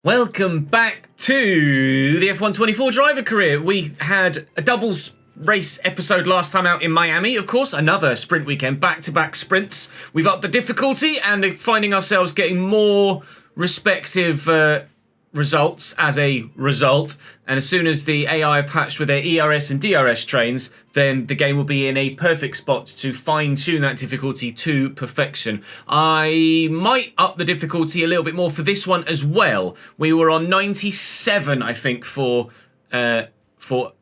Welcome back to the F124 driver career. We had a doubles race episode last time out in Miami, of course, another sprint weekend, back-to-back sprints. We've upped the difficulty and finding ourselves getting more respective results as a result. And as soon as the AI are patched with their ERS and DRS trains, then the game will be in a perfect spot to fine-tune that difficulty to perfection. I might up the difficulty a little bit more for this one as well. We were on 97, I think, for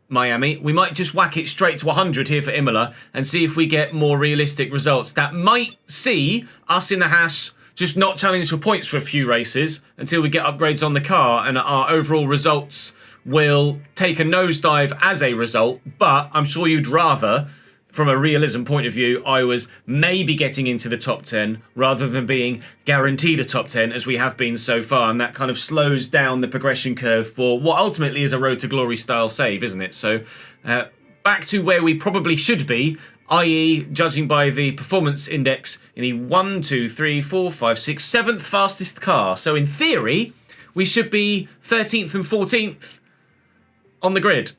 Miami. We might just whack it straight to 100 here for Imola and see if we get more realistic results. That might see us in the Haas just not challenge for points for a few races until we get upgrades on the car, and our overall results will take a nosedive as a result. But I'm sure you'd rather, from a realism point of view, I was maybe getting into the top 10 rather than being guaranteed a top 10 as we have been so far, and that kind of slows down the progression curve for what ultimately is a Road to Glory style save, isn't it? So back to where we probably should be, i.e. judging by the performance index in the 7th fastest car. So in theory, we should be 13th and 14th on the grid.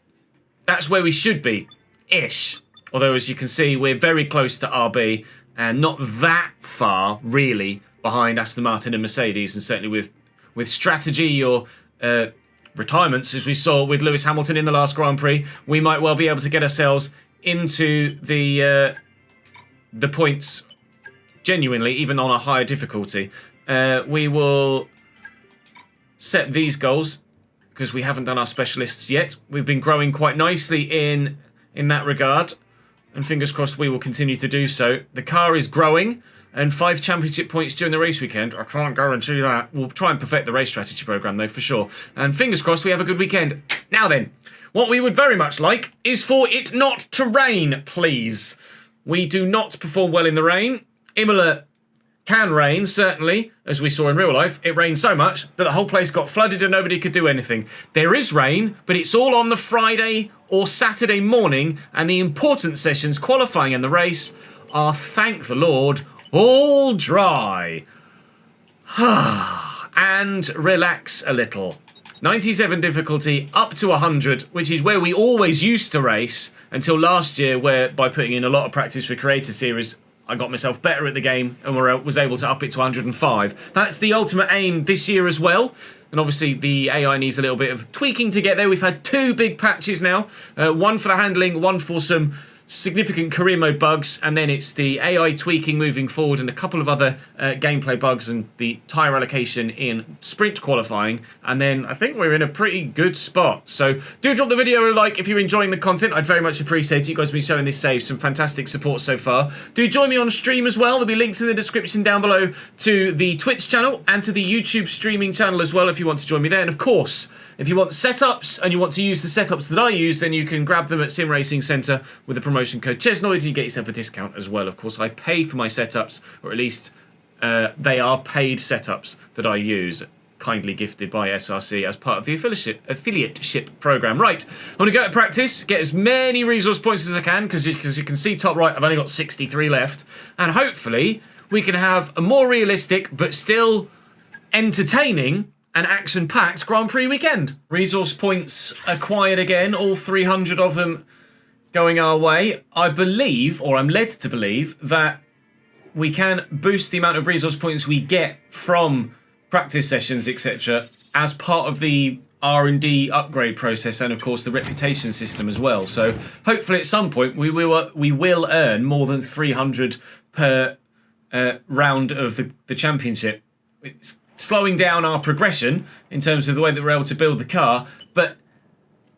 That's where we should be, ish. Although, as you can see, we're very close to RB and not that far, really, behind Aston Martin and Mercedes, and certainly with strategy or retirements, as we saw with Lewis Hamilton in the last Grand Prix, we might well be able to get ourselves into the points genuinely, even on a higher difficulty. We will set these goals because we haven't done our specialists yet. We've been growing quite nicely in that regard, and fingers crossed we will continue to do so. The car is growing, and 5 championship points during the race weekend. I can't guarantee that. We'll try and perfect the race strategy program though, for sure. And fingers crossed we have a good weekend. Now then, what we would very much like is for it not to rain, please. We do not perform well in the rain. Imola can rain, certainly, as we saw in real life. It rained so much that the whole place got flooded and nobody could do anything. There is rain, but it's all on the Friday or Saturday morning, and the important sessions, qualifying and the race, are, thank the Lord, all dry. And relax a little. 97 difficulty up to 100, which is where we always used to race until last year, where by putting in a lot of practice for Creator Series, I got myself better at the game and was able to up it to 105. That's the ultimate aim this year as well. And obviously the AI needs a little bit of tweaking to get there. We've had 2 big patches now, one for the handling, one for some significant career mode bugs, and then it's the AI tweaking moving forward and a couple of other gameplay bugs and the tyre allocation in sprint qualifying, and then I think we're in a pretty good spot. So do drop the video a like if you're enjoying the content. I'd very much appreciate it. You guys have been showing this save some fantastic support so far. Do join me on stream as well. There'll be links in the description down below to the Twitch channel and to the YouTube streaming channel as well if you want to join me there. And of course, if you want setups and you want to use the setups that I use, then you can grab them at Sim Racing Centre with the promotion code Chesnoid, and you get yourself a discount as well. Of course, I pay for my setups, or at least they are paid setups that I use, kindly gifted by SRC as part of the affiliateship program. Right, I'm going to go to practice, get as many resource points as I can, because you can see top right, I've only got 63 left, and hopefully we can have a more realistic but still entertaining and action-packed Grand Prix weekend. Resource points acquired again, all 300 of them going our way. I believe, or I'm led to believe, that we can boost the amount of resource points we get from practice sessions, etc., as part of the R&D upgrade process, and of course the reputation system as well. So hopefully at some point we will earn more than 300 per round of the championship. It's slowing down our progression in terms of the way that we're able to build the car, but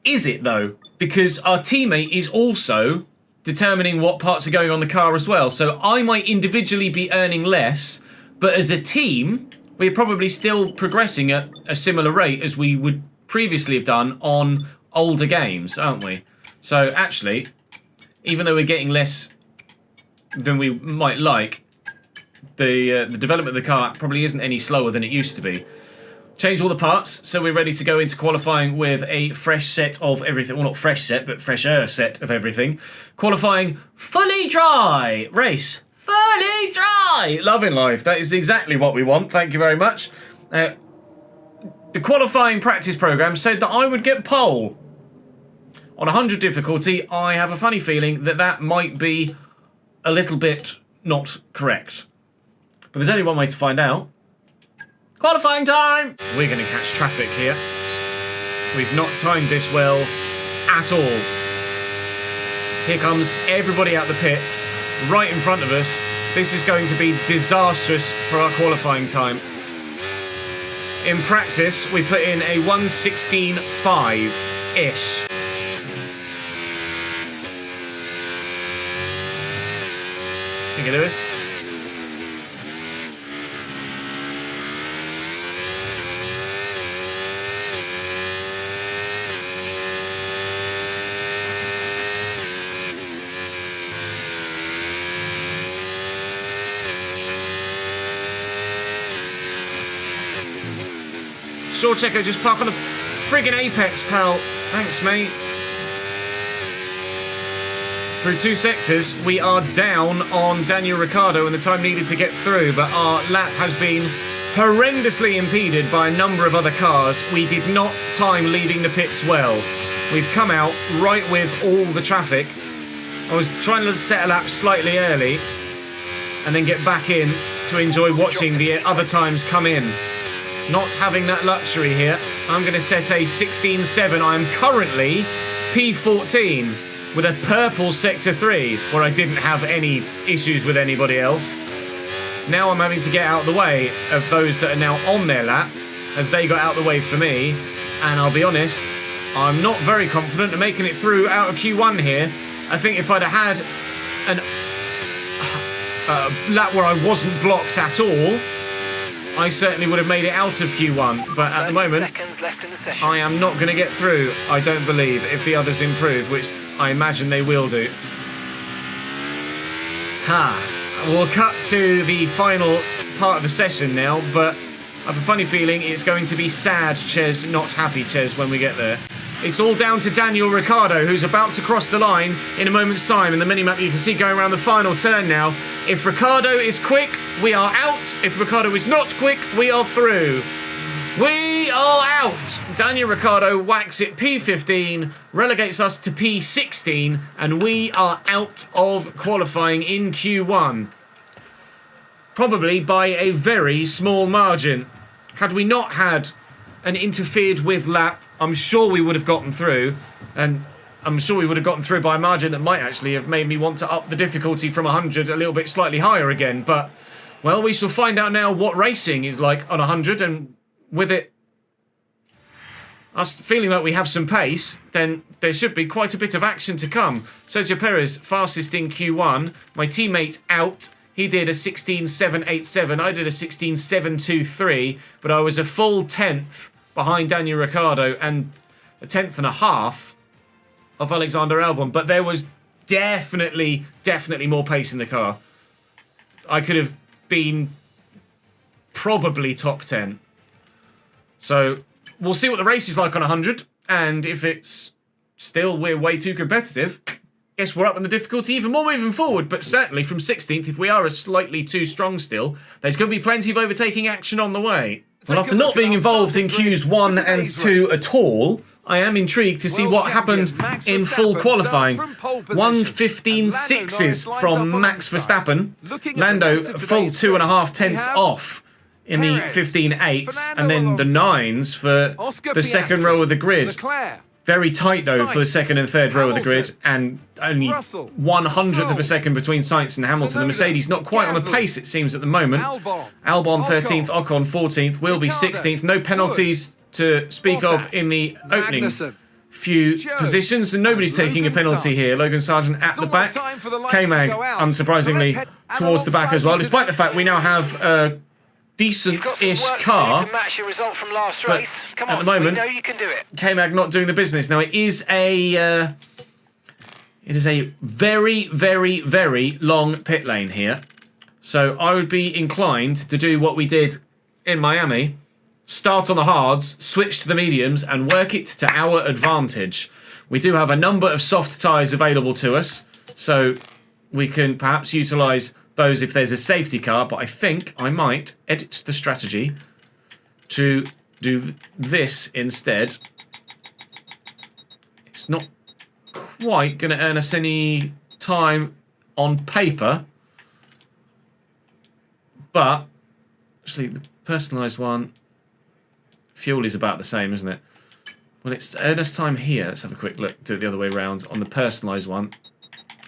is it though? Because our teammate is also determining what parts are going on the car as well. So I might individually be earning less, but as a team, we're probably still progressing at a similar rate as we would previously have done on older games, aren't we? So actually, even though we're getting less than we might like, the development of the car probably isn't any slower than it used to be. Change all the parts, so we're ready to go into qualifying with a fresh set of everything. Well, not fresh set, but fresher set of everything. Qualifying fully dry. Race fully dry. Loving life. That is exactly what we want. Thank you very much. The qualifying practice program said that I would get pole. On 100 difficulty, I have a funny feeling that that might be a little bit not correct. But there's only one way to find out. Qualifying time! We're going to catch traffic here. We've not timed this well at all. Here comes everybody out the pits, right in front of us. This is going to be disastrous for our qualifying time. In practice, we put in a 1:16.5-ish. Think of Lewis. Sure, Checo, just park on the friggin' apex, pal. Thanks, mate. Through 2 sectors, we are down on Daniel Ricciardo and the time needed to get through, but our lap has been horrendously impeded by a number of other cars. We did not time leaving the pits well. We've come out right with all the traffic. I was trying to set a lap slightly early and then get back in to enjoy watching the other times come in. Not having that luxury here. I'm going to set a 16.7. I'm currently P14 with a purple sector 3 where I didn't have any issues with anybody else. Now I'm having to get out of the way of those that are now on their lap as they got out of the way for me. And I'll be honest, I'm not very confident of making it through out of Q1 here. I think if I'd have had a lap where I wasn't blocked at all, I certainly would have made it out of Q1, but at the moment, left in the session. I am not going to get through, I don't believe, if the others improve, which I imagine they will do. We'll cut to the final part of the session now, but I have a funny feeling it's going to be sad Ches, not happy Ches when we get there. It's all down to Daniel Ricciardo, who's about to cross the line in a moment's time. In the minimap, you can see going around the final turn now. If Ricciardo is quick, we are out. If Ricciardo is not quick, we are through. We are out. Daniel Ricciardo whacks it P15, relegates us to P16, and we are out of qualifying in Q1. Probably by a very small margin. Had we not had an interfered with lap, I'm sure we would have gotten through, and I'm sure we would have gotten through by a margin that might actually have made me want to up the difficulty from 100 a little bit slightly higher again. But, well, we shall find out now what racing is like on 100, and with it, us feeling like we have some pace, then there should be quite a bit of action to come. Sergio Perez, fastest in Q1. My teammate out. He did a 16.787. I did a 16.723, but I was a full 10th behind Daniel Ricciardo and a 10th and a half of Alexander Albon. But there was definitely more pace in the car. I could have been probably top 10. So we'll see what the race is like on 100. And if it's still we're way too competitive, guess we're up in the difficulty even more moving forward. But certainly from 16th, if we are slightly too strong still, there's going to be plenty of overtaking action on the way. Well, after not being involved in Qs 1 and 2 at all, I am intrigued to see what happened in full qualifying. 1:15.6s from Max Verstappen. Lando full 2.5 tenths off in the 15.8s, and then the 9s for the second row of the grid. Very tight, though, for the second and third row of the grid, and only 1/100th of a second between Sainz and Hamilton. The Mercedes not quite on the pace, it seems, at the moment. Albon 13th, Ocon 14th, will be 16th. No penalties to speak of in the opening few positions, and nobody's taking a penalty here. Logan Sargent at the back. K-Mag, unsurprisingly, towards the back as well, despite the fact we now have a decent-ish car, to match your result from last but race. Come on, at the moment, we know you can do it. K-Mag not doing the business. Now, it is a very, very long pit lane here. So I would be inclined to do what we did in Miami. Start on the hards, switch to the mediums, and work it to our advantage. We do have a number of soft tyres available to us, so we can perhaps utilise those if there's a safety car, but I think I might edit the strategy to do this instead. It's not quite going to earn us any time on paper, but actually the personalised one, fuel is about the same, isn't it? Well, it's earn us time here. Let's have a quick look. Do it the other way around. On the personalised one,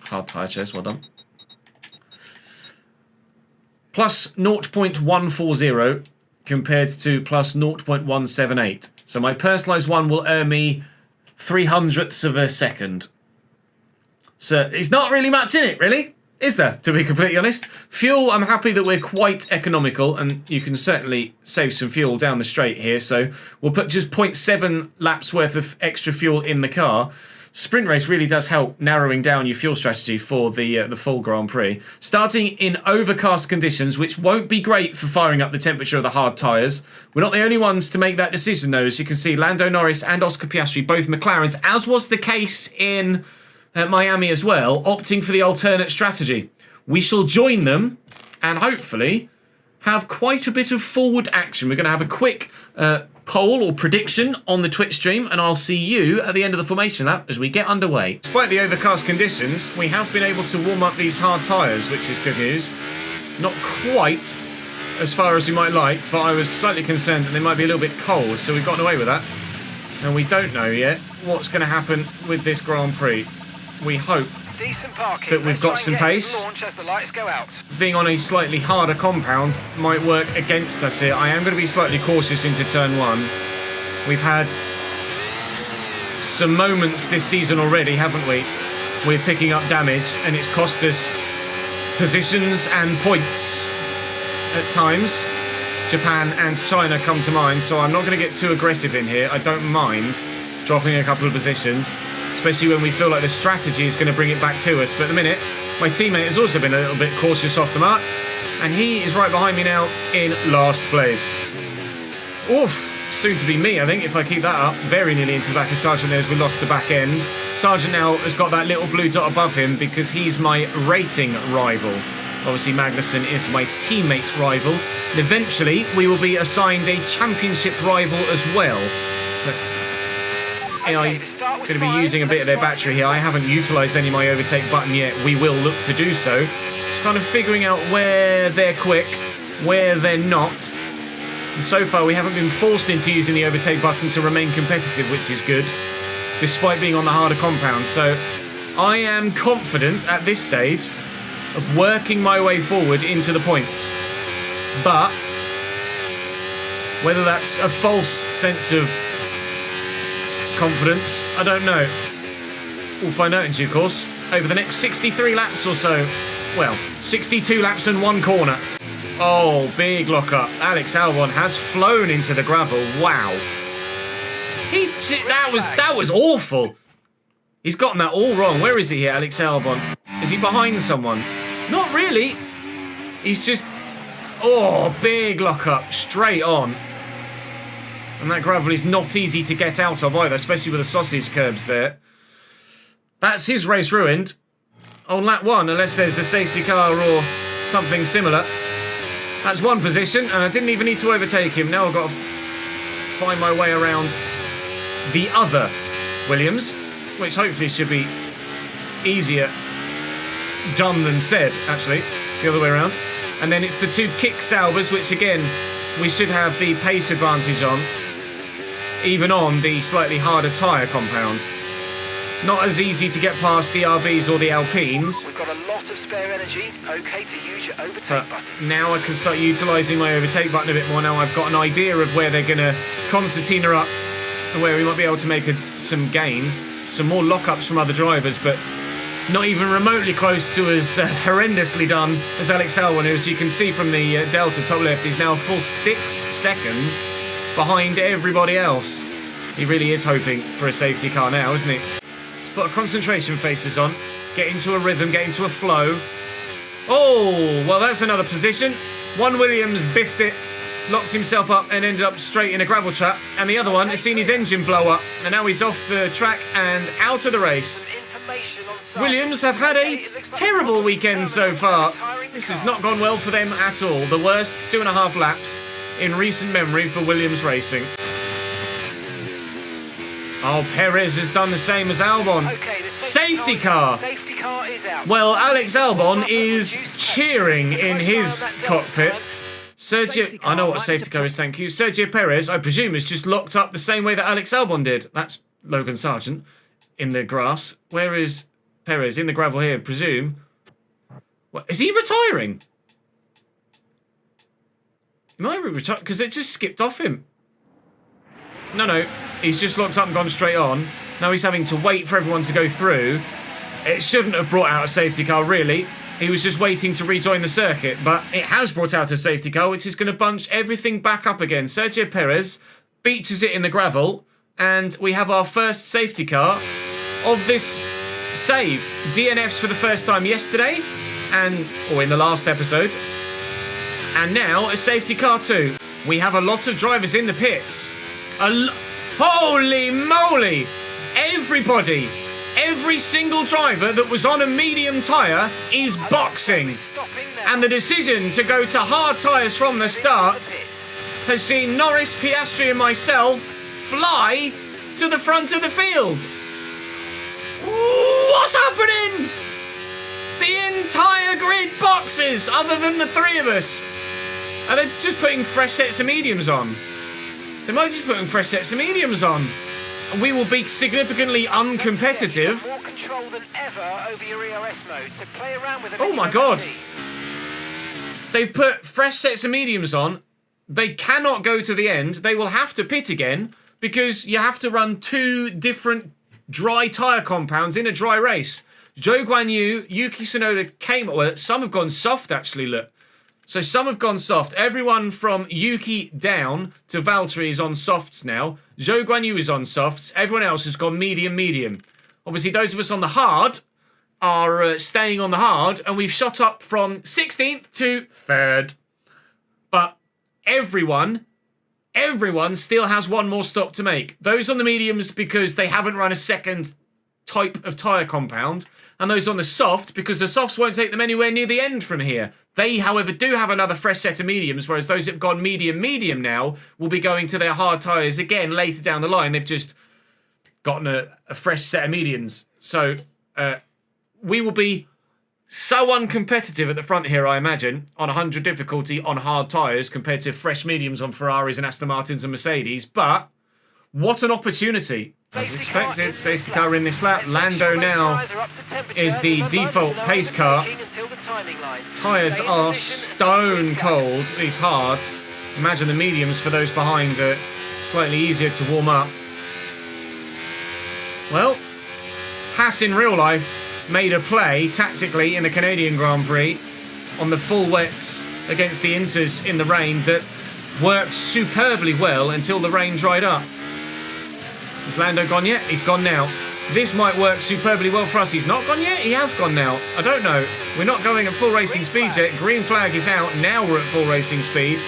hard tyre, Ches, well done. Plus 0.140 compared to plus 0.178. So my personalised one will earn me 0.03 of a second. So it's not really much in it, really, is there, to be completely honest? Fuel, I'm happy that we're quite economical, and you can certainly save some fuel down the straight here. So we'll put just 0.7 laps worth of extra fuel in the car. Sprint race really does help narrowing down your fuel strategy for the full Grand Prix. Starting in overcast conditions, which won't be great for firing up the temperature of the hard tyres. We're not the only ones to make that decision, though. As you can see, Lando Norris and Oscar Piastri, both McLarens, as was the case in Miami as well, opting for the alternate strategy. We shall join them and hopefully have quite a bit of forward action. We're going to have a quick poll or prediction on the Twitch stream, and I'll see you at the end of the formation lap as we get underway. Despite the overcast conditions, we have been able to warm up these hard tyres, which is good news. Not quite as far as we might like, but I was slightly concerned that they might be a little bit cold, so we've gotten away with that. And we don't know yet what's going to happen with this Grand Prix. We hope that we've got some pace. As the lights go out. Being on a slightly harder compound might work against us here. I am going to be slightly cautious into turn one. We've had some moments this season already, haven't we, with picking up damage, and it's cost us positions and points at times. Japan and China come to mind, so I'm not going to get too aggressive in here. I don't mind dropping a couple of positions, especially when we feel like the strategy is going to bring it back to us. But at the minute, my teammate has also been a little bit cautious off the mark, and he is right behind me now in last place. Oof, soon to be me, I think, if I keep that up. Very nearly into the back of Sargent there as we lost the back end. Sargent now has got that little blue dot above him because he's my rating rival. Obviously, Magnussen is my teammate's rival. And eventually, we will be assigned a championship rival as well. But I'm going to be using a bit of their battery here. I haven't utilised any of my overtake button yet. We will look to do so. Just kind of figuring out where they're quick, where they're not. And so far, we haven't been forced into using the overtake button to remain competitive, which is good, despite being on the harder compound. So I am confident at this stage of working my way forward into the points. But whether that's a false sense of confidence, I don't know. We'll find out in due course over the next 63 laps or so. Well, 62 laps and one corner. Oh, big lock-up. Alex Albon has flown into the gravel. Wow. That was awful. He's gotten that all wrong. Where is he here, Alex Albon? Is he behind someone? Not really. He's just... Oh, big lock-up. Straight on. And that gravel is not easy to get out of either, especially with the sausage curbs there. That's his race ruined on lap one, unless there's a safety car or something similar. That's one position, and I didn't even need to overtake him. Now I've got to find my way around the other Williams, which hopefully should be easier done than said, actually, the other way around. And then it's the two kick Saubers, which again, we should have the pace advantage on, even on the slightly harder tyre compound. Not as easy to get past the RBs or the Alpines. We've got a lot of spare energy. Okay to use your overtake button. Now I can start utilising my overtake button a bit more. Now I've got an idea of where they're going to concertina up and where we might be able to make some gains. Some more lockups from other drivers, but not even remotely close to as horrendously done as Alex Albon, who, as you can see from the Delta top left, is now a full 6 seconds behind everybody else. He really is hoping for a safety car now, isn't he? Let's put our concentration faces on, get into a rhythm, get into a flow. Oh, well, that's another position. One Williams biffed it, locked himself up and ended up straight in a gravel trap, and the other one has seen his engine blow up, and now he's off the track and out of the race. Williams have had a terrible weekend so far. This has not gone well for them at all. The worst 2.5 laps in recent memory for Williams Racing. Oh, Perez has done the same as Albon. Okay, the Safety car. Safety car is out. Well, Alex Albon is cheering in his cockpit. Sergio, I know what a safety car is, thank you. Sergio Perez, I presume, is just locked up the same way that Alex Albon did. That's Logan Sargent in the grass. Where is Perez? In the gravel here, presume. What, is he retiring? He might be retiring, because it just skipped off him. No, he's just locked up and gone straight on. Now he's having to wait for everyone to go through. It shouldn't have brought out a safety car, really. He was just waiting to rejoin the circuit, but it has brought out a safety car, which is going to bunch everything back up again. Sergio Perez beaches it in the gravel, and we have our first safety car of this save. DNFs for the first time yesterday, or in the last episode, and now a safety car too. We have a lot of drivers in the pits. Holy moly! Everybody! Every single driver that was on a medium tyre is boxing. And the decision to go to hard tyres from the start has seen Norris, Piastri and myself fly to the front of the field. What's happening? The entire grid boxes, other than the three of us. Are they just putting fresh sets of mediums on? They might just putting fresh sets of mediums on. We will be significantly uncompetitive. More control than ever over your ERS mode, so play around with it. Oh my god. They've put fresh sets of mediums on. They cannot go to the end. They will have to pit again because you have to run 2 different dry tyre compounds in a dry race. Zhou Guanyu, Yuki Tsunoda came... Well, some have gone soft, actually, look. So some have gone soft. Everyone from Yuki down to Valtteri is on softs now. Zhou Guanyu is on softs. Everyone else has gone medium. Obviously, those of us on the hard are staying on the hard, and we've shot up from 16th to 3rd. But everyone still has one more stop to make. Those on the mediums because they haven't run a second type of tyre compound, and those on the soft because the softs won't take them anywhere near the end from here. They, however, do have another fresh set of mediums, whereas those that have gone medium now will be going to their hard tyres again later down the line. They've just gotten a fresh set of mediums. So we will be so uncompetitive at the front here, I imagine, on 100 difficulty on hard tyres compared to fresh mediums on Ferraris and Aston Martins and Mercedes. But what an opportunity. As expected, safety car in this lap. Lando now is the default pace car. Tyres are stone cold, these hards. Imagine the mediums for those behind are slightly easier to warm up. Well, Haas in real life made a play tactically in the Canadian Grand Prix on the full wets against the Inters in the rain that worked superbly well until the rain dried up. Has Lando gone yet? He's gone now. This might work superbly well for us. He's not gone yet? He has gone now. I don't know. We're not going at full racing speed yet. Green flag is out. Now we're at full racing speed.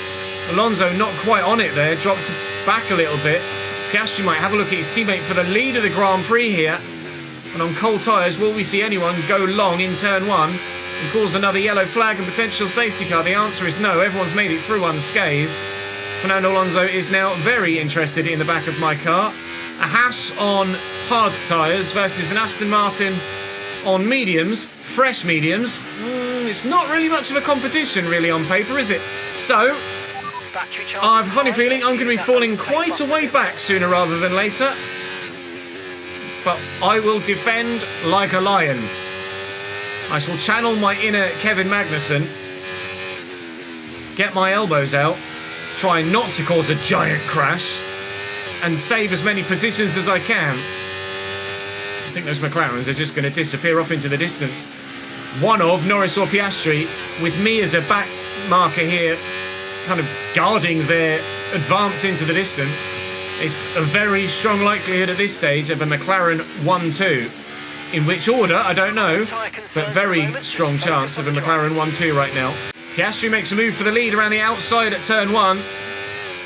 Alonso not quite on it there. Dropped back a little bit. Piastri might have a look at his teammate for the lead of the Grand Prix here. And on cold tyres, will we see anyone go long in turn 1 and cause another yellow flag and potential safety car? The answer is no. Everyone's made it through unscathed. Fernando Alonso is now very interested in the back of my car. A Haas on hard tyres versus an Aston Martin on mediums, fresh mediums. It's not really much of a competition, really, on paper, is it? So, I have a funny feeling I'm going to be falling quite a way back sooner rather than later. But I will defend like a lion. I shall channel my inner Kevin Magnussen, get my elbows out, try not to cause a giant crash, and save as many positions as I can. I think those McLarens are just going to disappear off into the distance. One of Norris or Piastri, with me as a back marker here, kind of guarding their advance into the distance. It's a very strong likelihood at this stage of a McLaren 1-2. In which order, I don't know, but very strong chance of a McLaren 1-2 right now. Piastri makes a move for the lead around the outside at turn 1.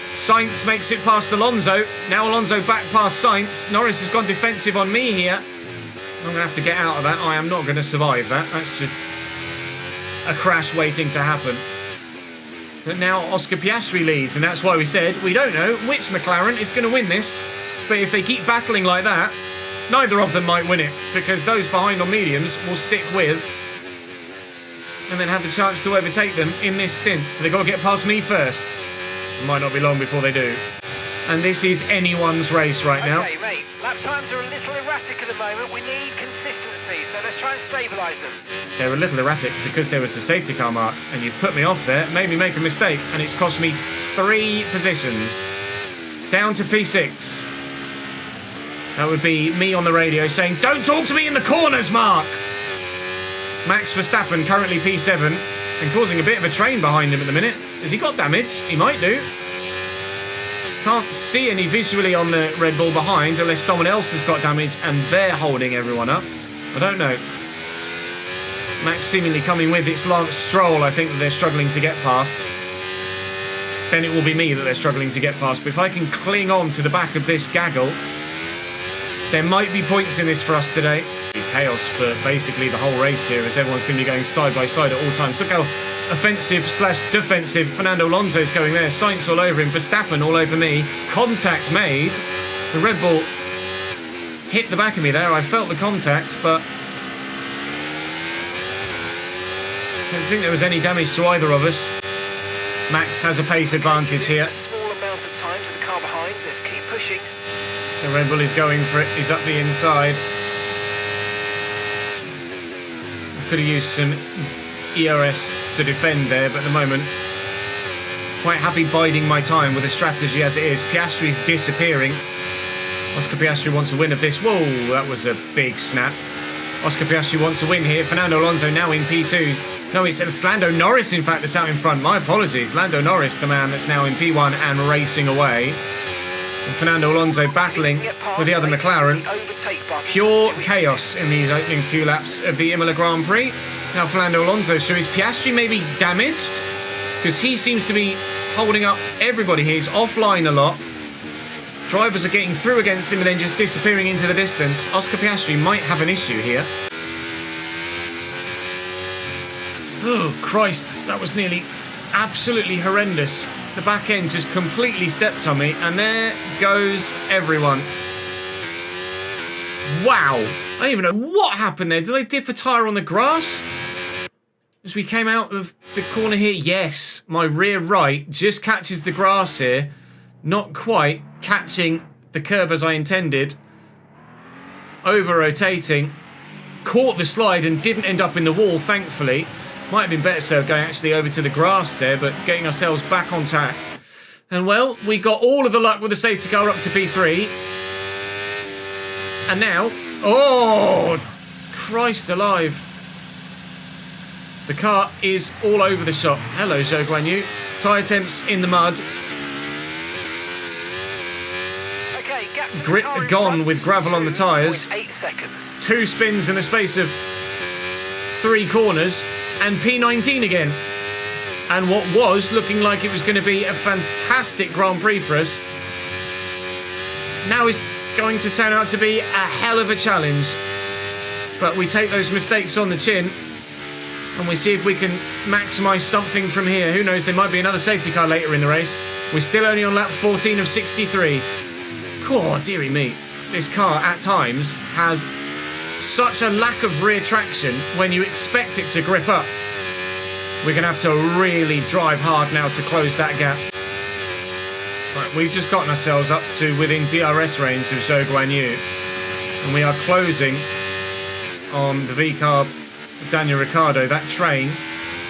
Sainz makes it past Alonso. Now Alonso back past Sainz. Norris has gone defensive on me here. I'm going to have to get out of that. I am not going to survive that. That's just a crash waiting to happen. But now Oscar Piastri leads, and that's why we said we don't know which McLaren is going to win this. But if they keep battling like that, neither of them might win it, because those behind on mediums will stick with and then have the chance to overtake them in this stint. They've got to get past me first. It might not be long before they do. And this is anyone's race right now. Okay, mate. Lap times are a little erratic at the moment. We need consistency, so let's try and stabilise them. They're a little erratic because there was a safety car mark, and you've put me off there, made me make a mistake, and it's cost me 3 positions. Down to P6. That would be me on the radio saying, "Don't talk to me in the corners, Mark!" Max Verstappen, currently P7, and causing a bit of a train behind him at the minute. Has he got damage? He might do. Can't see any visually on the Red Bull behind unless someone else has got damage and they're holding everyone up. I don't know. Max seemingly coming with its Lance Stroll, I think, that they're struggling to get past. Then it will be me that they're struggling to get past. But if I can cling on to the back of this gaggle, there might be points in this for us today. Chaos for basically the whole race here, as everyone's going to be going side by side at all times. Look how offensive/defensive Fernando Alonso's going there. Sainz all over him, Verstappen all over me. Contact made. The Red Bull hit the back of me there. I felt the contact, but I don't think there was any damage to either of us. Max has a pace advantage here. A small amount of time to the car behind. Let's keep pushing. The Red Bull is going for it. He's up the inside. Could have used some ERS to defend there, but at the moment, quite happy biding my time with the strategy as it is. Piastri's disappearing. Oscar Piastri wants a win of this. Whoa, that was a big snap. Oscar Piastri wants a win here. Fernando Alonso now in P2. No, it's Lando Norris, in fact, that's out in front. My apologies. Lando Norris, the man that's now in P1 and racing away. And Fernando Alonso battling with the other McLaren. Pure chaos in these opening few laps of the Imola Grand Prix. Now Fernando Alonso, so is Piastri maybe damaged? Because he seems to be holding up everybody here. He's offline a lot. Drivers are getting through against him and then just disappearing into the distance. Oscar Piastri might have an issue here. Oh, Christ, that was nearly absolutely horrendous. The back end just completely stepped on me, and there goes everyone. Wow. I don't even know what happened there. Did I dip a tyre on the grass? As we came out of the corner here, yes, my rear right just catches the grass here. Not quite catching the curb as I intended. Over-rotating. Caught the slide and didn't end up in the wall, thankfully. Might have been better so going actually over to the grass there, but getting ourselves back on track. And well, we got all of the luck with the safety car up to P3. And now, oh, Christ alive. The car is all over the shop. Hello, Zhou Guanyu. Tyre temps in the mud. Okay, Grip gone with gravel on the tyres. 8 seconds. 2 spins in the space of 3 corners. And P19 again. And what was looking like it was going to be a fantastic Grand Prix for us now is going to turn out to be a hell of a challenge. But we take those mistakes on the chin and we see if we can maximise something from here. Who knows, there might be another safety car later in the race. We're still only on lap 14 of 63. Oh, dearie me. This car at times has such a lack of rear traction when you expect it to grip up. We're going to have to really drive hard now to close that gap. Right, we've just gotten ourselves up to within DRS range of Zhou Guanyu. And we are closing on the V-Carb Daniel Ricciardo, that train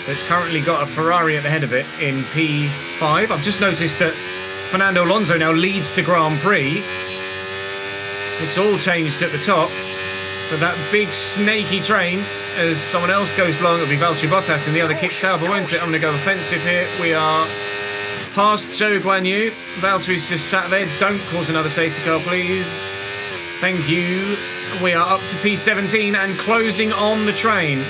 that's currently got a Ferrari at the head of it in P5. I've just noticed that Fernando Alonso now leads the Grand Prix. It's all changed at the top. But that big snaky train, as someone else goes along, it'll be Valtteri Bottas and the other kicks out, but won't it? I'm going to go offensive here. We are past Zhou Guanyu. Valtteri's just sat there. Don't cause another safety car, please. Thank you. We are up to P17 and closing on the train.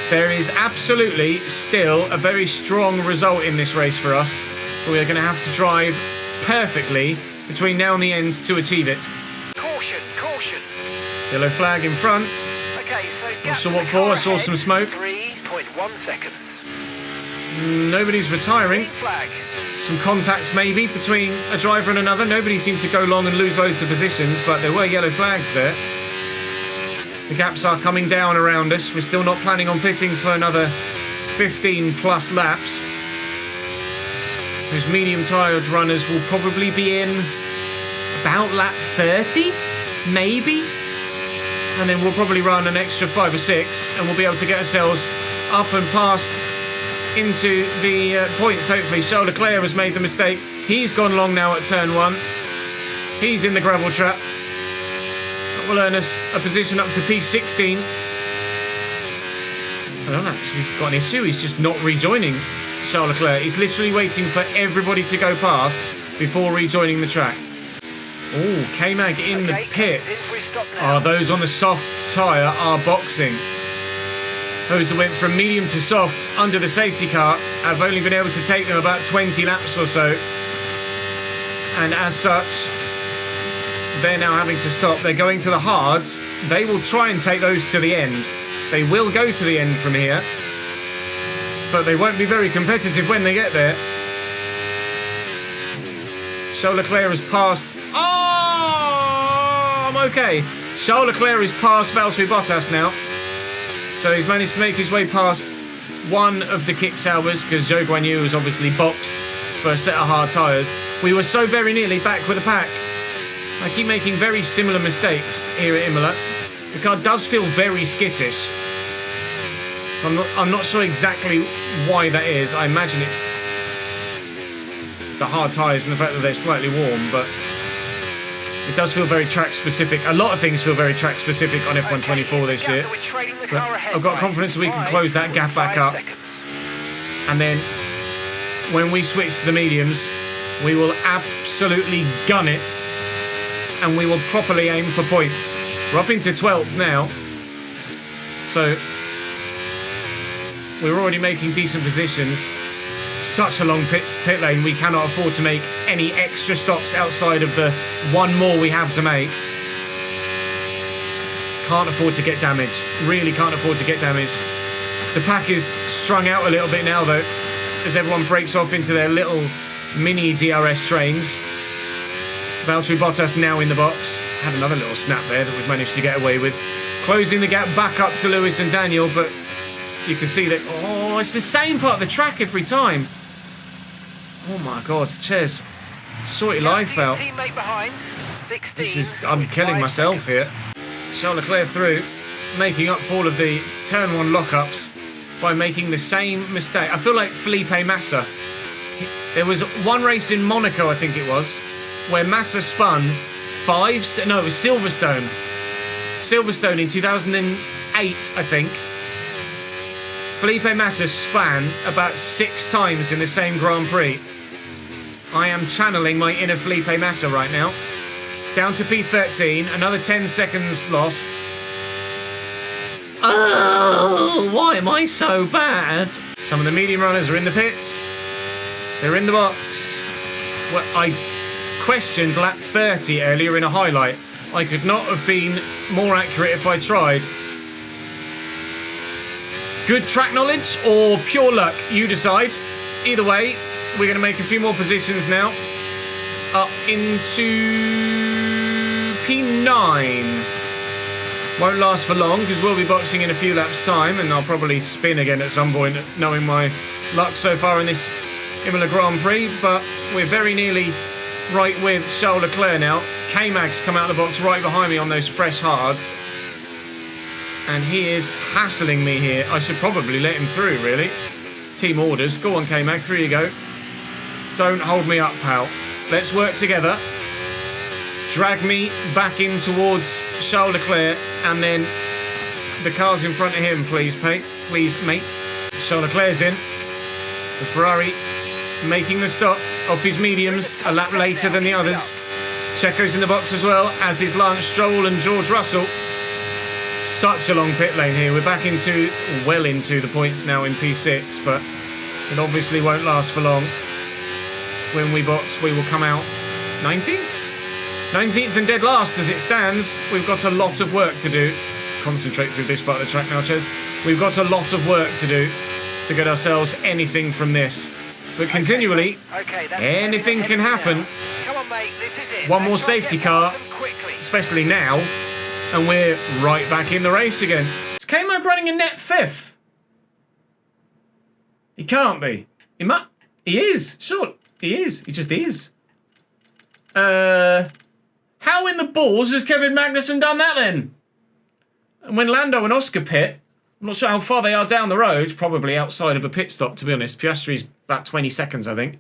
There is absolutely still a very strong result in this race for us. We are going to have to drive perfectly between now and the end to achieve it. Caution, caution. Yellow flag in front. Okay, so Not sure what for. I saw some smoke. 3.1 seconds. Nobody's retiring. Green flag. Some contact maybe between a driver and another. Nobody seemed to go long and lose loads of positions, but there were yellow flags there. The gaps are coming down around us. We're still not planning on pitting for another 15 plus laps. Those medium tired runners will probably be in about lap 30, maybe. And then we'll probably run an extra 5 or 6 and we'll be able to get ourselves up and past into the points, hopefully. Charles Leclerc has made the mistake. He's gone long now at turn 1. He's in the gravel trap. That will earn us a position up to P16. I don't actually got an issue. He's just not rejoining Charles Leclerc. He's literally waiting for everybody to go past before rejoining the track. Oh, K-Mag in the pits. Those on the soft tyre are boxing. Those that went from medium to soft under the safety car have only been able to take them about 20 laps or so. And as such, they're now having to stop. They're going to the hards. They will try and take those to the end. They will go to the end from here. But they won't be very competitive when they get there. Charles Leclerc has passed... Oh, I'm okay. Charles Leclerc is past Valtteri Bottas now. So he's managed to make his way past one of the kick Saubers because Zhou Guanyu was obviously boxed for a set of hard tyres. We were so very nearly back with the pack. I keep making very similar mistakes here at Imola. The car does feel very skittish. So I'm not sure exactly why that is. I imagine it's the hard tyres and the fact that they're slightly warm, but it does feel very track specific. A lot of things feel very track specific on F124 this year. But I've got confidence that we can close that gap back up. And then when we switch to the mediums, we will absolutely gun it. And we will properly aim for points. We're up into 12th now. So we're already making decent positions. Such a long pit lane, we cannot afford to make any extra stops outside of the one more we have to make. Can't afford to get damaged. Really can't afford to get damaged. The pack is strung out a little bit now though, as everyone breaks off into their little mini DRS trains. Valtteri Bottas now in the box. Had another little snap there that we've managed to get away with. Closing the gap back up to Lewis and Daniel, but you can see that, oh, it's the same part of the track every time. Oh my God, Ches, sort your life out. This is, I'm killing myself here. Charles Leclerc through, making up for all of the turn 1 lockups by making the same mistake. I feel like Felipe Massa. There was one race in Monaco, I think it was, where Massa spun it was Silverstone. Silverstone in 2008, I think. Felipe Massa span about 6 times in the same Grand Prix. I am channeling my inner Felipe Massa right now. Down to P13, another 10 seconds lost. Oh, why am I so bad? Some of the medium runners are in the pits. They're in the box. Well, I questioned lap 30 earlier in a highlight. I could not have been more accurate if I tried. Good track knowledge or pure luck, you decide. Either way, we're going to make a few more positions now. Up into P9. Won't last for long because we'll be boxing in a few laps' time and I'll probably spin again at some point, knowing my luck so far in this Imola Grand Prix. But we're very nearly right with Charles Leclerc now. K-Mag's come out of the box right behind me on those fresh hards. And he is hassling me here. I should probably let him through, really. Team orders. Go on, K-Mag. Through you go. Don't hold me up, pal. Let's work together. Drag me back in towards Charles Leclerc. And then the car's in front of him, please, mate. Charles Leclerc's in. The Ferrari making the stop off his mediums a lap later than the others. Checo's in the box as well, as is Lance Stroll and George Russell. Such a long pit lane here. We're back well into the points now in P6, but it obviously won't last for long. When we box, we will come out 19th? 19th and dead last as it stands. We've got a lot of work to do. Concentrate through this part of the track now, Ches. We've got a lot of work to do to get ourselves anything from this. But continually, Okay, that's anything can happen. now. Come on, mate, this is it. One more Let's try and safety get car, past them quickly. especially now, and we're right back in the race again. Is K-Mag running a net 5th? He can't be. He is. Sure, he is. He just is. How in the balls has Kevin Magnussen done that then? And when Lando and Oscar pit, I'm not sure how far they are down the road. Probably outside of a pit stop, to be honest. Piastri's about 20 seconds, I think.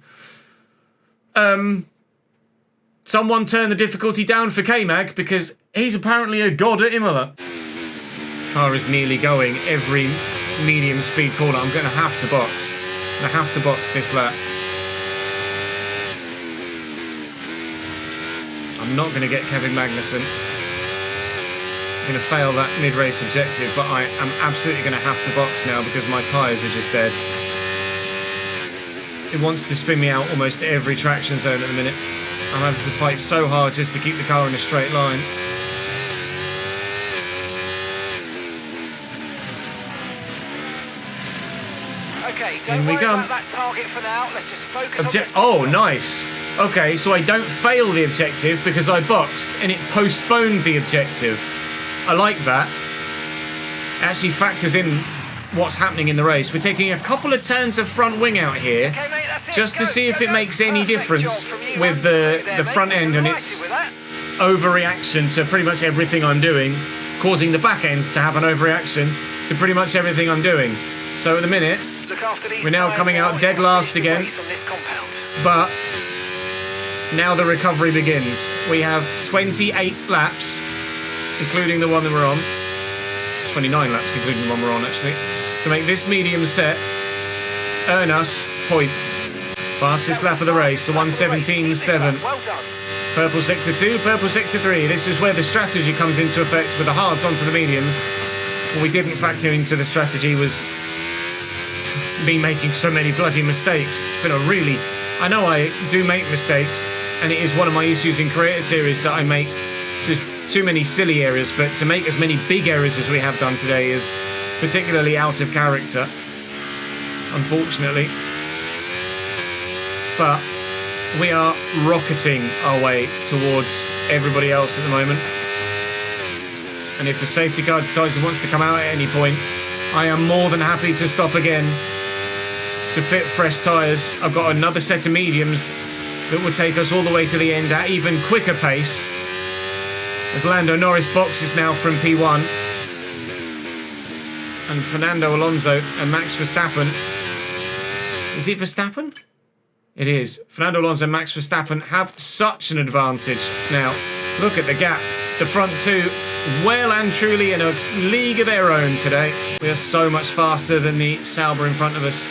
Someone turn the difficulty down for K-Mag because he's apparently a god at Imola. Car is nearly going every medium speed corner. I'm going to have to box. I'm going to have to box this lap. I'm not going to get Kevin Magnussen. I'm going to fail that mid-race objective, but I am absolutely going to have to box now because my tyres are just dead. It wants to spin me out almost every traction zone at the minute. I'm having to fight so hard just to keep the car in a straight line. Okay, don't worry about that target for now. Let's just focus on this. Oh, nice. Okay, so I don't fail the objective because I boxed and it postponed the objective. I like that. It actually factors in what's happening in the race. We're taking a couple of turns of front wing out here, Okay, mate, that's it. just to see if it makes any Perfect difference job from you, with man. the front end and Right its with that. overreaction to pretty much everything I'm doing, causing the back end to have an overreaction to pretty much everything I'm doing. So at the minute, Look after these we're now tyres coming out dead last Finish the again. race on this compound. but now the recovery begins. We have 28 laps, including the one that we're on. 29 laps, including the one we're on, actually, to make this medium set earn us points. Fastest lap of the race, the 1:17.7. Well done. Purple sector 2, purple sector 3. This is where the strategy comes into effect with the hards onto the mediums. What we didn't factor into the strategy was me making so many bloody mistakes. It's been a really... I know I do make mistakes, and it is one of my issues in Creator Series that I make just too many silly errors, but to make as many big errors as we have done today is particularly out of character, unfortunately. But we are rocketing our way towards everybody else at the moment. And if a safety car decides it wants to come out at any point, I am more than happy to stop again to fit fresh tyres. I've got another set of mediums that will take us all the way to the end at even quicker pace. As Lando Norris boxes now from P1. And Fernando Alonso and Max Verstappen. Is it Verstappen? It is. Fernando Alonso and Max Verstappen have such an advantage now. Look at the gap. The front two, well and truly in a league of their own today. We are so much faster than the Sauber in front of us.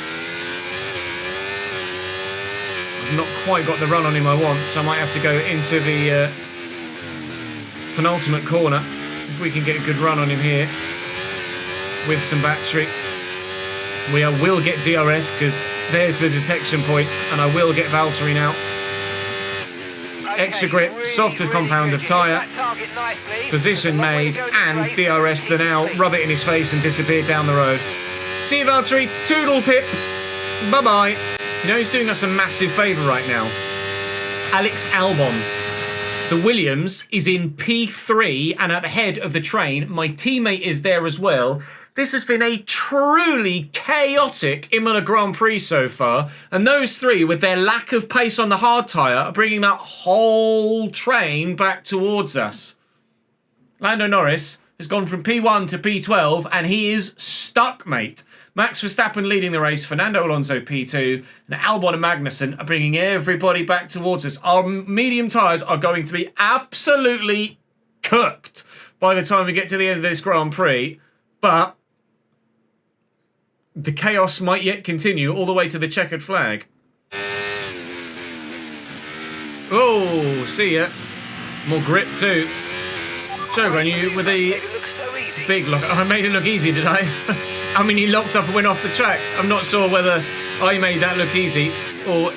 I've not quite got the run on him I want, so I might have to go into the penultimate corner if we can get a good run on him here with some battery. We will get DRS because there's the detection point, and I will get Valtteri now. Extra grip, really, softer compound good. of tyre, You hit that target nicely. position There's a long way made, to go this and race. DRS the now, rub it in his face and disappear down the road. See you, Valtteri, toodle pip, bye-bye. You know who's doing us a massive favour right now? Alex Albon. The Williams is in P3 and at the head of the train. My teammate is there as well. This has been a truly chaotic Imola Grand Prix so far, and those three, with their lack of pace on the hard tyre, are bringing that whole train back towards us. Lando Norris has gone from P1 to P12, and he is stuck, mate. Max Verstappen leading the race, Fernando Alonso P2, and Albon and Magnussen are bringing everybody back towards us. Our medium tyres are going to be absolutely cooked by the time we get to the end of this Grand Prix, but the chaos might yet continue all the way to the checkered flag. Oh, see ya. More grip too. Shogun, you with the big lock. I made it look easy, did I? I mean, he locked up and went off the track. I'm not sure whether I made that look easy or...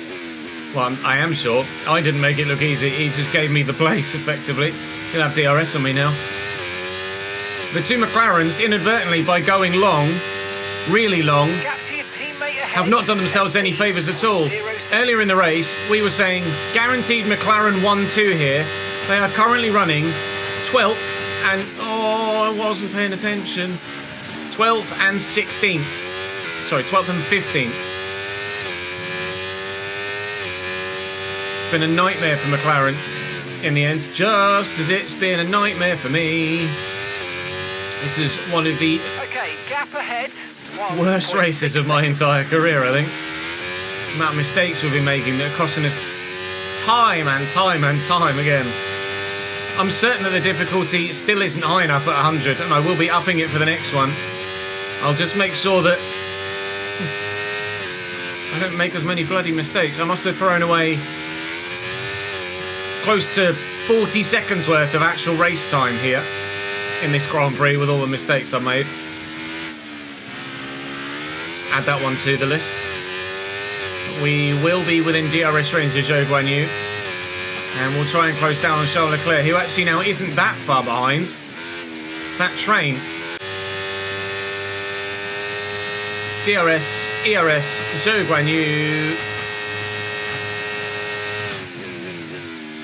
Well, I am sure. I didn't make it look easy. He just gave me the place, effectively. He'll have DRS on me now. The two McLarens, inadvertently, by going long, really long, have not done themselves any favours at all. Earlier in the race, we were saying guaranteed McLaren 1-2 here. They are currently running 12th and... Oh, I wasn't paying attention. 12th and 16th. Sorry, 12th and 15th. It's been a nightmare for McLaren in the end, just as it's been a nightmare for me. This is one of the gap ahead. Worst races of my entire career, I think. The amount of mistakes we've been making that are costing us time and time and time again. I'm certain that the difficulty still isn't high enough at 100, and I will be upping it for the next one. I'll just make sure that I don't make as many bloody mistakes. I must have thrown away close to 40 seconds worth of actual race time here in this Grand Prix with all the mistakes I've made. Add that one to the list. We will be within DRS range of Zhou Guanyu, and we'll try and close down on Charles Leclerc, who actually now isn't that far behind. That train. DRS, ERS, Zhou Guanyu.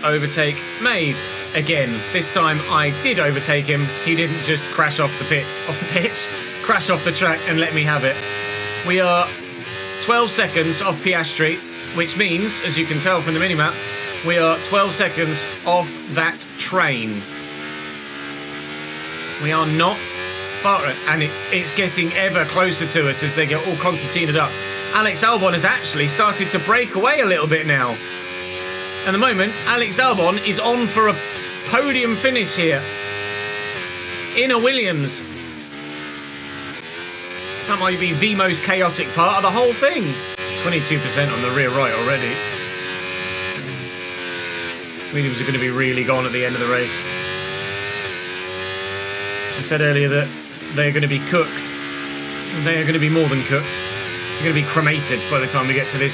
Overtake made. Again, this time I did overtake him. He didn't just crash off the pitch, crash off the track and let me have it. We are 12 seconds off Piastri, which means, as you can tell from the minimap, we are 12 seconds off that train. We are not far, and it's getting ever closer to us as they get all concertinaed up. Alex Albon has actually started to break away a little bit now. At the moment, Alex Albon is on for a podium finish here in a Williams. That might be the most chaotic part of the whole thing. 22% on the rear right already. Williams are going to be really gone at the end of the race. I said earlier that they're going to be cooked. They are going to be more than cooked. They're going to be cremated by the time we get to the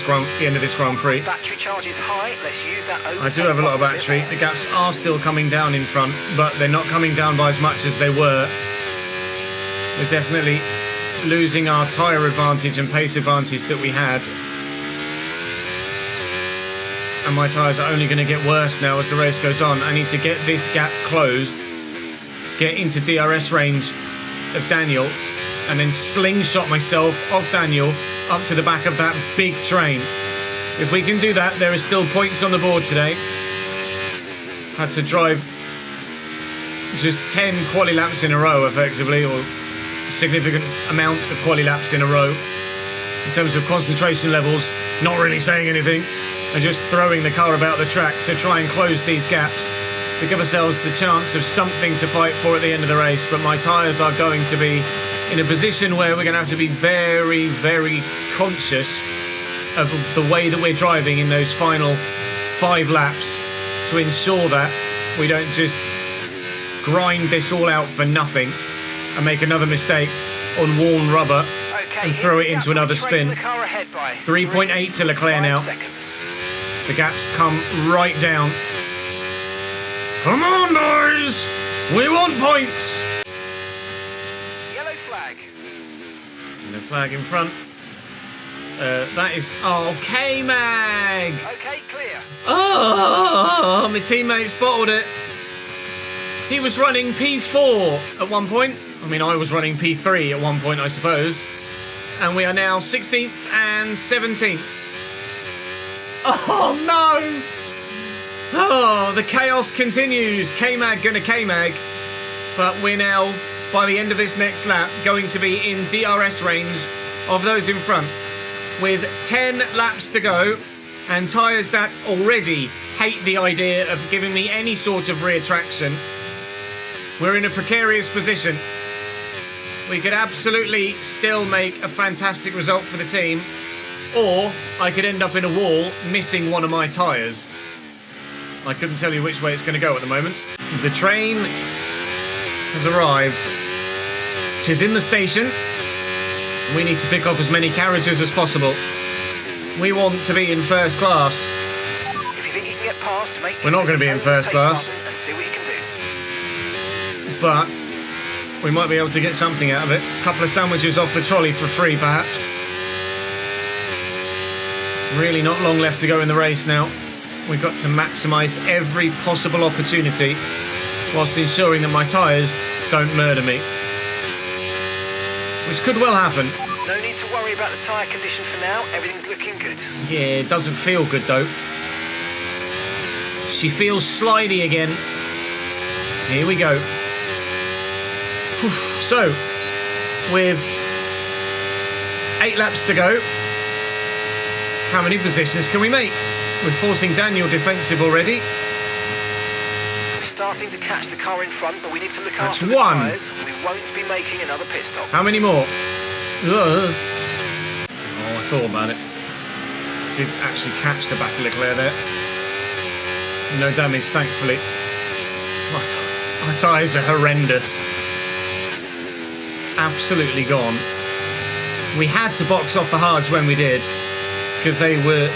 end of this Grand Prix. Battery charge is high. Let's use that. I do have a lot of battery. The gaps are still coming down in front, but they're not coming down by as much as they were. We're definitely losing our tyre advantage and pace advantage that we had. And my tyres are only going to get worse now as the race goes on. I need to get this gap closed, get into DRS range of Daniel, and then slingshot myself off Daniel up to the back of that big train. If we can do that, there are still points on the board today. Had to drive just 10 quali laps in a row, effectively, or a significant amount of quali laps in a row. In terms of concentration levels, not really saying anything, and just throwing the car about the track to try and close these gaps to give ourselves the chance of something to fight for at the end of the race. But my tyres are going to be in a position where we're going to have to be very, very conscious of the way that we're driving in those final 5 laps to ensure that we don't just grind this all out for nothing and make another mistake on worn rubber and throw it into another spin. 3.8 to Leclerc now. The gaps come right down. Come on, boys! We want points! Yellow flag. Yellow flag in front. That is... Oh, K-Mag! Okay, clear. Oh, my teammates bottled it. He was running P4 at one point. I mean, I was running P3 at one point, I suppose. And we are now 16th and 17th. Oh, no! Oh, the chaos continues. K-Mag gonna K-Mag. But we're now, by the end of this next lap, going to be in DRS range of those in front. With 10 laps to go, and tyres that already hate the idea of giving me any sort of rear traction. We're in a precarious position. We could absolutely still make a fantastic result for the team, or I could end up in a wall missing one of my tyres. I couldn't tell you which way it's going to go at the moment. The train has arrived. It is in the station. We need to pick off as many carriages as possible. We want to be in first class. If you think you can get past, we're not going to be in first class. And see what you can do. But we might be able to get something out of it. A couple of sandwiches off the trolley for free, perhaps. Really not long left to go in the race now. We've got to maximise every possible opportunity whilst ensuring that my tyres don't murder me. Which could well happen. No need to worry about the tyre condition for now. Everything's looking good. Yeah, it doesn't feel good though. She feels slidey again. Here we go. Whew. So, with 8 laps to go, how many positions can we make? We're forcing Daniel defensive already. We're starting to catch the car in front, but we need to look That's after the one. tyres. We won't be making another pit stop. How many more? Ugh. Oh, I thought about it. Did actually catch the back of Leclerc there. No damage, thankfully. My tyres are horrendous. Absolutely gone. We had to box off the hards when we did, because they were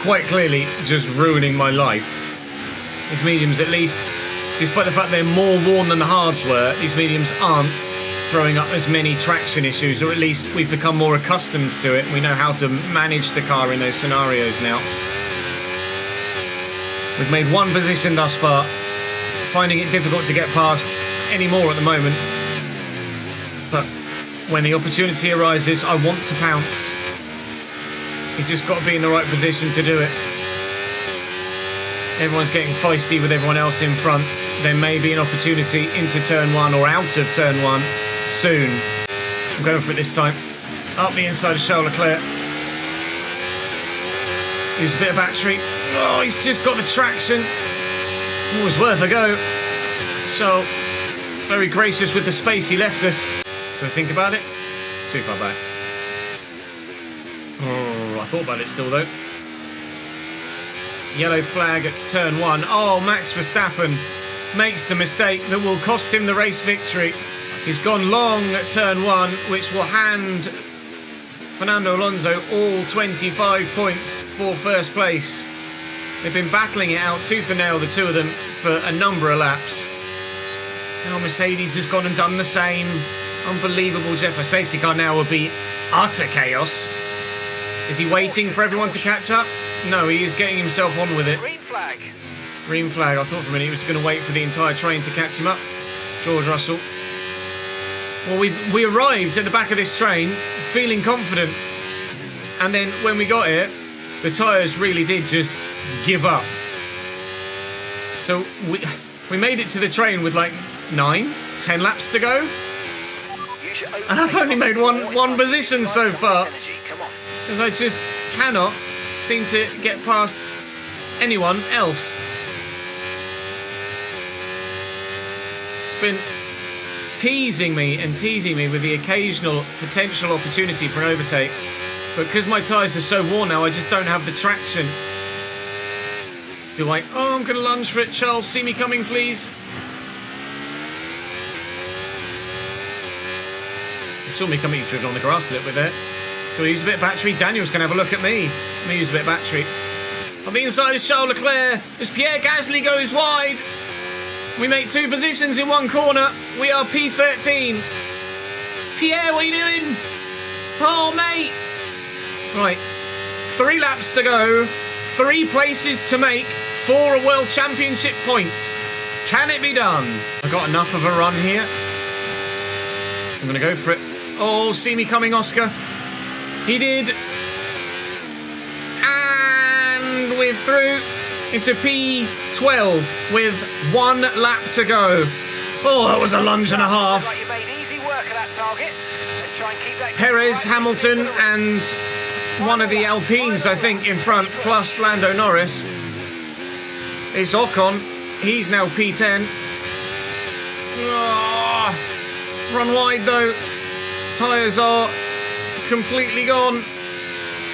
quite clearly just ruining my life. These mediums, at least, despite the fact they're more worn than the hards were, these mediums aren't throwing up as many traction issues, or at least we've become more accustomed to it. We know how to manage the car in those scenarios now. We've made 1 position thus far, finding it difficult to get past any more at the moment. But when the opportunity arises, I want to pounce. You've just got to be in the right position to do it. Everyone's getting feisty with everyone else in front. There may be an opportunity into turn 1 or out of turn 1 soon. I'm going for it this time. Up the inside of Charles Leclerc. Use a bit of battery. Oh, he's just got the traction. It was worth a go. Charles, very gracious with the space he left us. Do I think about it? Too far back. Oh, I thought about it still though. Yellow flag at turn 1. Oh, Max Verstappen makes the mistake that will cost him the race victory. He's gone long at turn 1, which will hand Fernando Alonso all 25 points for first place. They've been battling it out tooth and nail, the two of them, for a number of laps. Now Mercedes has gone and done the same. Unbelievable, Jeff. A safety car now would be utter chaos. Is he waiting for everyone to catch up? No, he is getting himself on with it. Green flag. Green flag. I thought for a minute he was going to wait for the entire train to catch him up. George Russell. Well, we arrived at the back of this train feeling confident. And then when we got here, the tyres really did just give up. So we made it to the train with like 9-10 laps to go. And I've only made one position so far. Because I just cannot seem to get past anyone else. It's been teasing me with the occasional potential opportunity for an overtake. But because my tyres are so worn now, I just don't have the traction. Do I? Oh, I'm going to lunge for it. Charles, see me coming, please. You saw me coming, driven on the grass a little bit there. So I use a bit of battery. Daniel's going to have a look at me. Let me use a bit of battery. On the inside of Charles Leclerc, as Pierre Gasly goes wide. We make 2 positions in 1 corner. We are P13. Pierre, what are you doing? Oh, mate. Right. 3 laps to go. 3 places to make for a World Championship point. Can it be done? I got enough of a run here. I'm going to go for it. Oh, see me coming, Oscar. He did. And we're through into P12 with 1 lap to go. Oh, that was a lunge and a half. You made easy work of that target. Let's try and keep that. Perez, Hamilton, and one of the Alpines, I think, in front, plus Lando Norris. It's Ocon. He's now P10. Oh, run wide, though. Tyres are completely gone.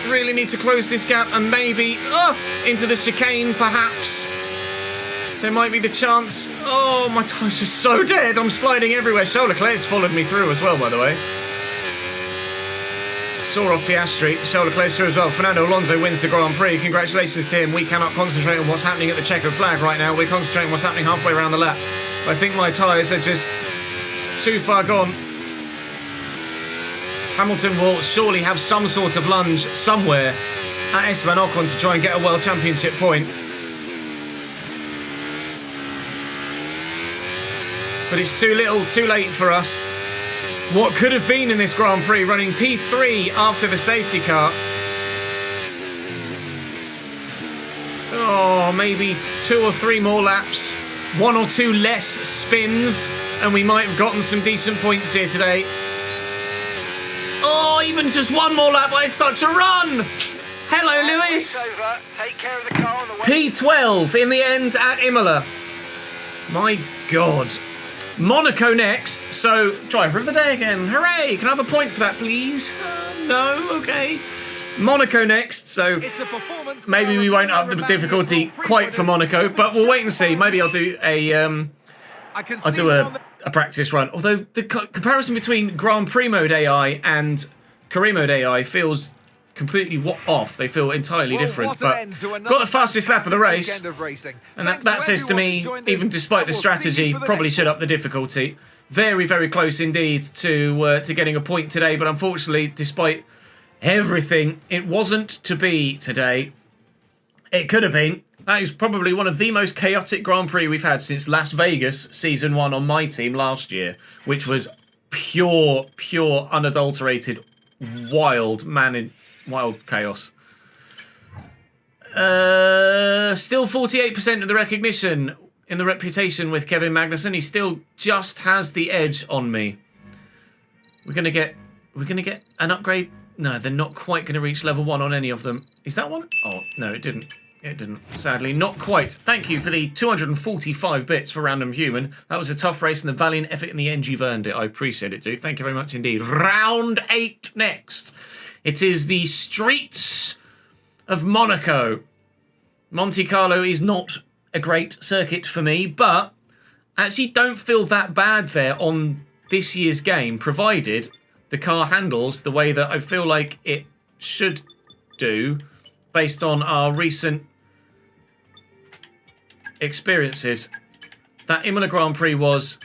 Really need to close this gap and maybe into the chicane, perhaps. There might be the chance. Oh, my tyres are so dead. I'm sliding everywhere. Charles Leclerc's followed me through as well, by the way. Saw off Piastri. Charles Leclerc's through as well. Fernando Alonso wins the Grand Prix. Congratulations to him. We cannot concentrate on what's happening at the checkered flag right now. We're concentrating on what's happening halfway around the lap. I think my tyres are just too far gone. Hamilton will surely have some sort of lunge somewhere at Esteban Ocon to try and get a World Championship point. But it's too little, too late for us. What could have been in this Grand Prix, running P3 after the safety car. Oh, maybe 2 or 3 more laps. 1 or 2 less spins, and we might have gotten some decent points here today. Oh, even just 1 more lap, I had such a run! Hello, Lewis! Take care of the car on the way. P12 in the end at Imola. My God. Monaco next, so driver of the day again. Hooray! Can I have a point for that, please? No? Okay. Monaco next, so maybe we won't up the difficulty quite for Monaco, but we'll wait and see. Maybe I'll do a practice run. Although the comparison between Grand Prix mode AI and career mode AI feels completely off. They feel entirely different. But got the fastest lap of the race, and that says to me, even despite the strategy, probably should up the difficulty. Very, very close indeed to getting a point today. But unfortunately, despite everything, it wasn't to be today. It could have been. That is probably one of the most chaotic Grand Prix we've had since Las Vegas Season 1 on my team last year, which was pure, unadulterated, wild chaos. Still 48% of the recognition in the reputation with Kevin Magnussen. He still just has the edge on me. We're gonna get an upgrade. No, they're not quite going to reach level 1 on any of them. Is that one? Oh, no, it didn't. It didn't. Sadly, not quite. Thank you for the 245 bits for Random Human. That was a tough race and a valiant effort in the end. You've earned it. I appreciate it, dude. Thank you very much indeed. Round 8 next. It is the streets of Monaco. Monte Carlo is not a great circuit for me, but actually don't feel that bad there on this year's game, provided the car handles the way that I feel like it should do based on our recent experiences. That Imola Grand Prix was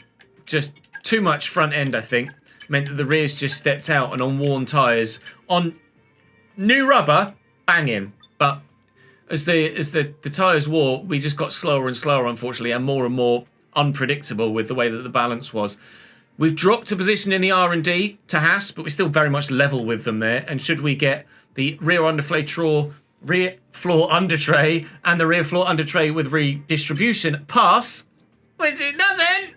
just too much front end, I think. Meant that the rears just stepped out, and on worn tyres. On new rubber, banging. But as the tyres wore, we just got slower and slower, unfortunately, and more unpredictable with the way that the balance was. We've dropped a position in the R&D to Haas, but we're still very much level with them there. And should we get the rear floor under tray and the rear floor under tray with redistribution pass, which it doesn't.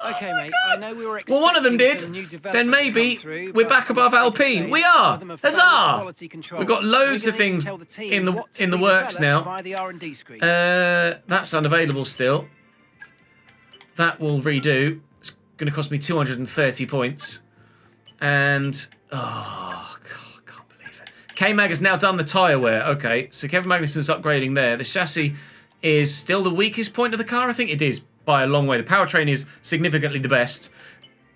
Okay, mate. I know we were Well, one of them did. Then maybe we're back above Alpine. We are. Huzzah! We've got loads of things in the works now. That's unavailable still. That will redo. Going to cost me 230 points, and oh God, I can't believe it. K-Mag has now done the tyre wear. Okay, so Kevin Magnussen's upgrading there. The chassis is still the weakest point of the car. I think it is by a long way. The powertrain is significantly the best.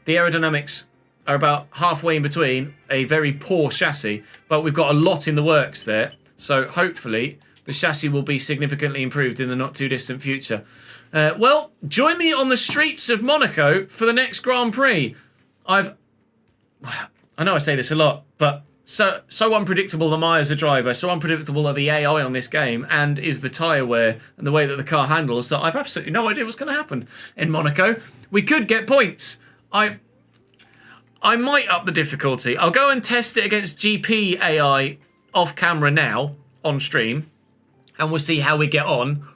The aerodynamics are about halfway in between. A very poor chassis, but we've got a lot in the works there. So hopefully the chassis will be significantly improved in the not too distant future. Well, join me on the streets of Monaco for the next Grand Prix. I know I say this a lot, but so unpredictable am I as a driver, so unpredictable are the AI on this game, and is the tyre wear and the way that the car handles, that I've absolutely no idea what's going to happen in Monaco. We could get points. I might up the difficulty. I'll go and test it against GP AI off camera now, on stream, and we'll see how we get on.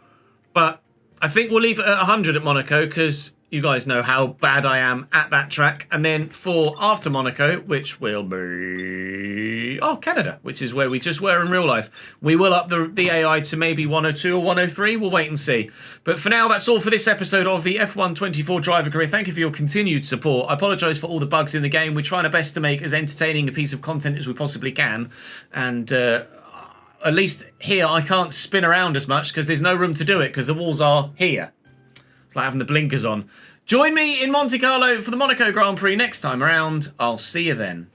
But I think we'll leave it at 100 at Monaco, because you guys know how bad I am at that track. And then for after Monaco, which will be Canada, which is where we just were in real life, we will up the AI to maybe 102 or 103. We'll wait and see. But for now, that's all for this episode of the F1 24 Driver Career. Thank you for your continued support. I apologise for all the bugs in the game. We're trying our best to make as entertaining a piece of content as we possibly can. And at least here I can't spin around as much because there's no room to do it because the walls are here. It's like having the blinkers on. Join me in Monte Carlo for the Monaco Grand Prix next time around. I'll see you then.